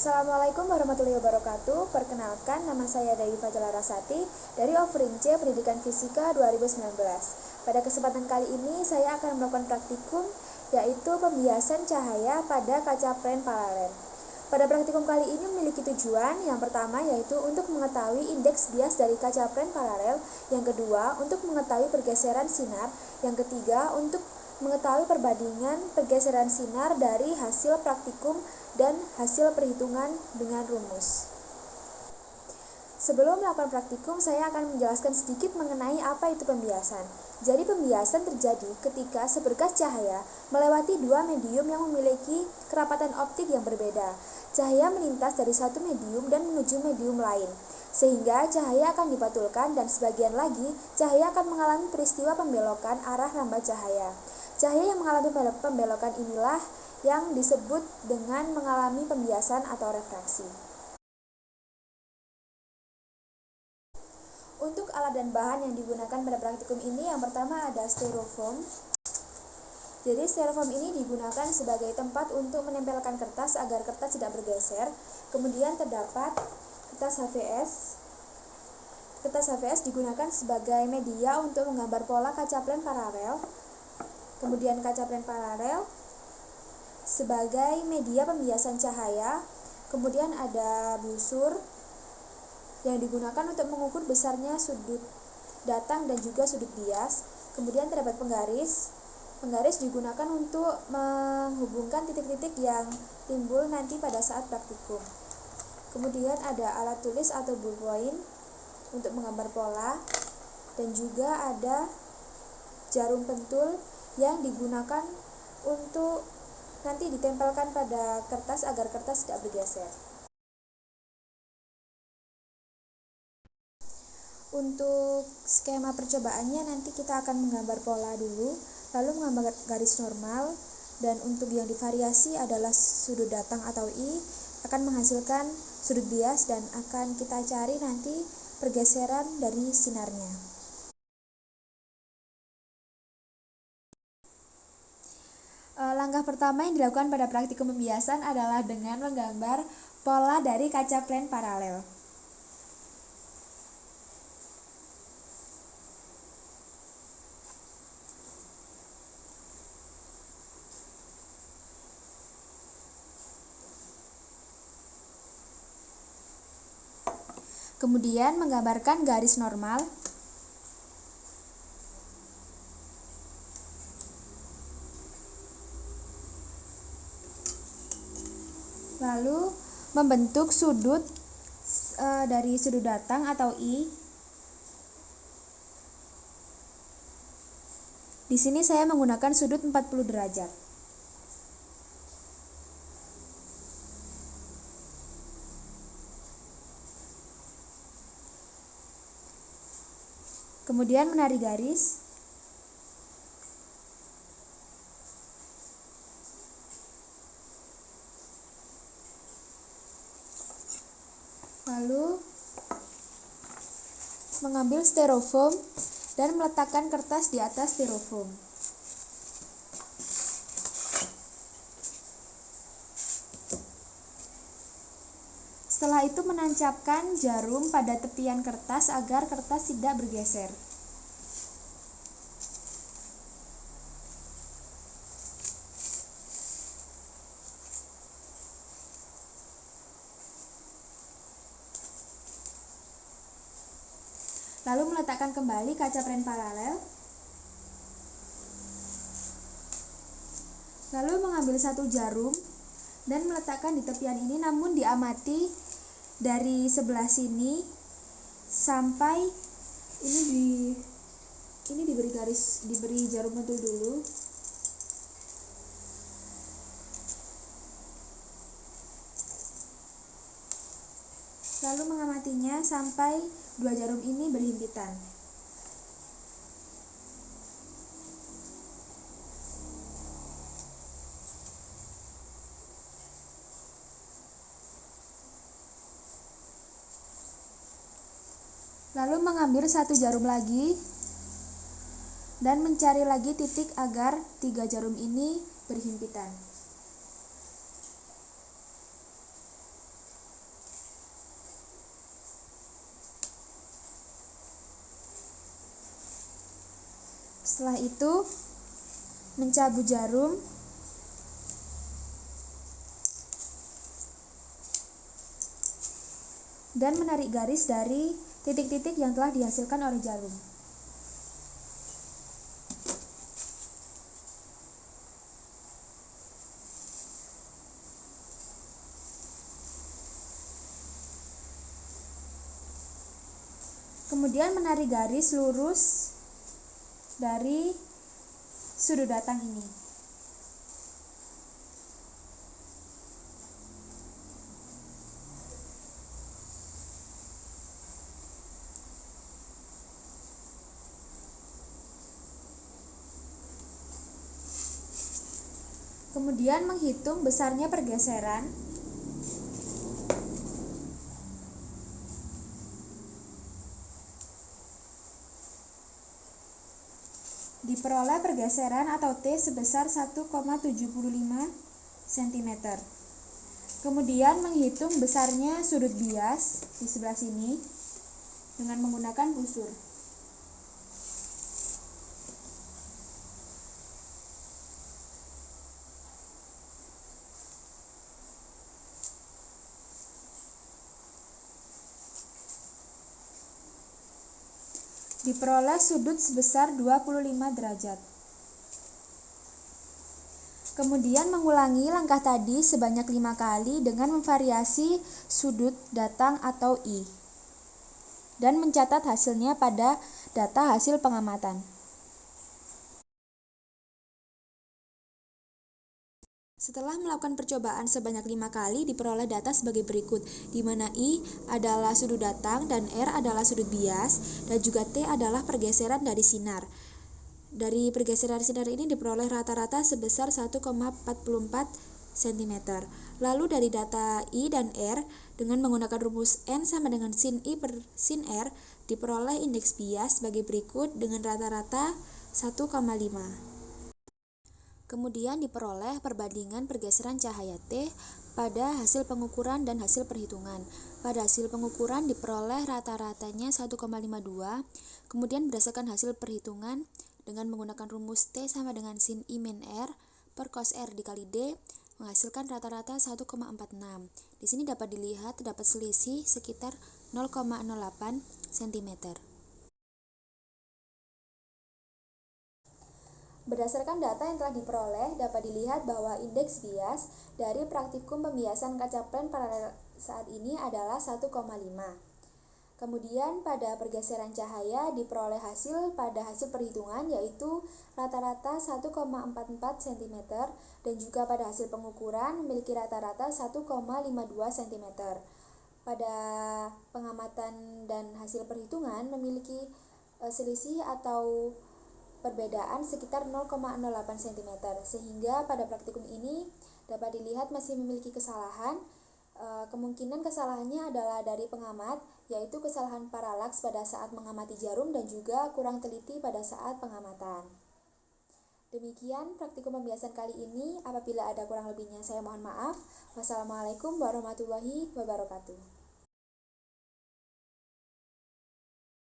Assalamualaikum warahmatullahi wabarakatuh. Perkenalkan, nama saya Dayu Fajala Rasati dari Offering C Pendidikan Fisika 2019. Pada kesempatan kali ini saya akan melakukan praktikum, yaitu pembiasan cahaya pada kaca pren paralel. Pada praktikum kali ini memiliki tujuan. Yang pertama yaitu untuk mengetahui indeks bias dari kaca pren paralel. Yang kedua, untuk mengetahui pergeseran sinar. Yang ketiga, untuk mengetahui perbandingan pergeseran sinar dari hasil praktikum dan hasil perhitungan dengan rumus. Sebelum melakukan praktikum, saya akan menjelaskan sedikit mengenai apa itu pembiasan. Jadi pembiasan terjadi ketika seberkas cahaya melewati dua medium yang memiliki kerapatan optik yang berbeda. Cahaya melintas dari satu medium dan menuju medium lain, sehingga cahaya akan dipantulkan dan sebagian lagi cahaya akan mengalami peristiwa pembelokan arah rambat cahaya. Cahaya yang mengalami pembelokan inilah yang disebut dengan mengalami pembiasan atau refraksi. Untuk alat dan bahan yang digunakan pada praktikum ini, yang pertama ada styrofoam. Jadi styrofoam ini digunakan sebagai tempat untuk menempelkan kertas agar kertas tidak bergeser. Kemudian terdapat kertas HVS. Kertas HVS digunakan sebagai media untuk menggambar pola kaca pren paralel. Kemudian kaca pren paralel sebagai media pembiasan cahaya. Kemudian ada busur yang digunakan untuk mengukur besarnya sudut datang dan juga sudut bias. Kemudian terdapat penggaris. Penggaris digunakan untuk menghubungkan titik-titik yang timbul nanti pada saat praktikum. Kemudian ada alat tulis atau ballpoint untuk menggambar pola, dan juga ada jarum pentul yang digunakan untuk nanti ditempelkan pada kertas agar kertas tidak bergeser. Untuk skema percobaannya nanti kita akan menggambar pola dulu, lalu menggambar garis normal, dan untuk yang divariasi adalah sudut datang atau I akan menghasilkan sudut bias dan akan kita cari nanti pergeseran dari sinarnya. Langkah pertama yang dilakukan pada praktikum pembiasan adalah dengan menggambar pola dari kaca pren paralel. Kemudian menggambarkan garis normal. Lalu membentuk sudut dari sudut datang atau I. Di sini saya menggunakan sudut 40 derajat. Kemudian menarik garis. Lalu mengambil styrofoam dan meletakkan kertas di atas styrofoam. Setelah itu menancapkan jarum pada tepian kertas agar kertas tidak bergeser. Lalu meletakkan kembali kaca pren paralel. Lalu mengambil satu jarum dan meletakkan di tepian ini, namun diamati dari sebelah sini sampai ini diberi jarum pentul dulu. Lalu mengamatinya sampai dua jarum ini berhimpitan. Lalu mengambil satu jarum lagi dan mencari lagi titik agar tiga jarum ini berhimpitan. Setelah itu mencabut jarum dan menarik garis dari titik-titik yang telah dihasilkan oleh jarum. Kemudian menarik garis lurus dari sudut datang ini. Kemudian menghitung besarnya pergeseran diperoleh pergeseran atau T sebesar 1,75 cm. Kemudian menghitung besarnya sudut bias di sebelah sini dengan menggunakan busur. Diperoleh sudut sebesar 25 derajat. Kemudian mengulangi langkah tadi sebanyak 5 kali dengan memvariasi sudut datang atau I dan mencatat hasilnya pada data hasil pengamatan. Setelah melakukan percobaan sebanyak 5 kali, diperoleh data sebagai berikut, di mana I adalah sudut datang dan R adalah sudut bias, dan juga T adalah pergeseran dari sinar. Dari pergeseran sinar ini diperoleh rata-rata sebesar 1,44 cm. Lalu dari data I dan R, dengan menggunakan rumus N sama dengan sin I per sin R, diperoleh indeks bias sebagai berikut dengan rata-rata 1,5. Kemudian diperoleh perbandingan pergeseran cahaya T pada hasil pengukuran dan hasil perhitungan. Pada hasil pengukuran diperoleh rata-ratanya 1,52, kemudian berdasarkan hasil perhitungan dengan menggunakan rumus T sama dengan sin I min R per cos R dikali D menghasilkan rata-rata 1,46. Di sini dapat dilihat terdapat selisih sekitar 0,08 cm. Berdasarkan data yang telah diperoleh, dapat dilihat bahwa indeks bias dari praktikum pembiasan kaca plen paralel saat ini adalah 1,5. Kemudian pada pergeseran cahaya diperoleh hasil pada hasil perhitungan yaitu rata-rata 1,44 cm dan juga pada hasil pengukuran memiliki rata-rata 1,52 cm. Pada pengamatan dan hasil perhitungan memiliki selisih atau perbedaan sekitar 0,08 cm, sehingga pada praktikum ini dapat dilihat masih memiliki kesalahan. Kemungkinan kesalahannya adalah dari pengamat, yaitu kesalahan paralaks pada saat mengamati jarum dan juga kurang teliti pada saat pengamatan. Demikian praktikum pembiasan kali ini. Apabila ada kurang lebihnya saya mohon maaf. Wassalamualaikum warahmatullahi wabarakatuh.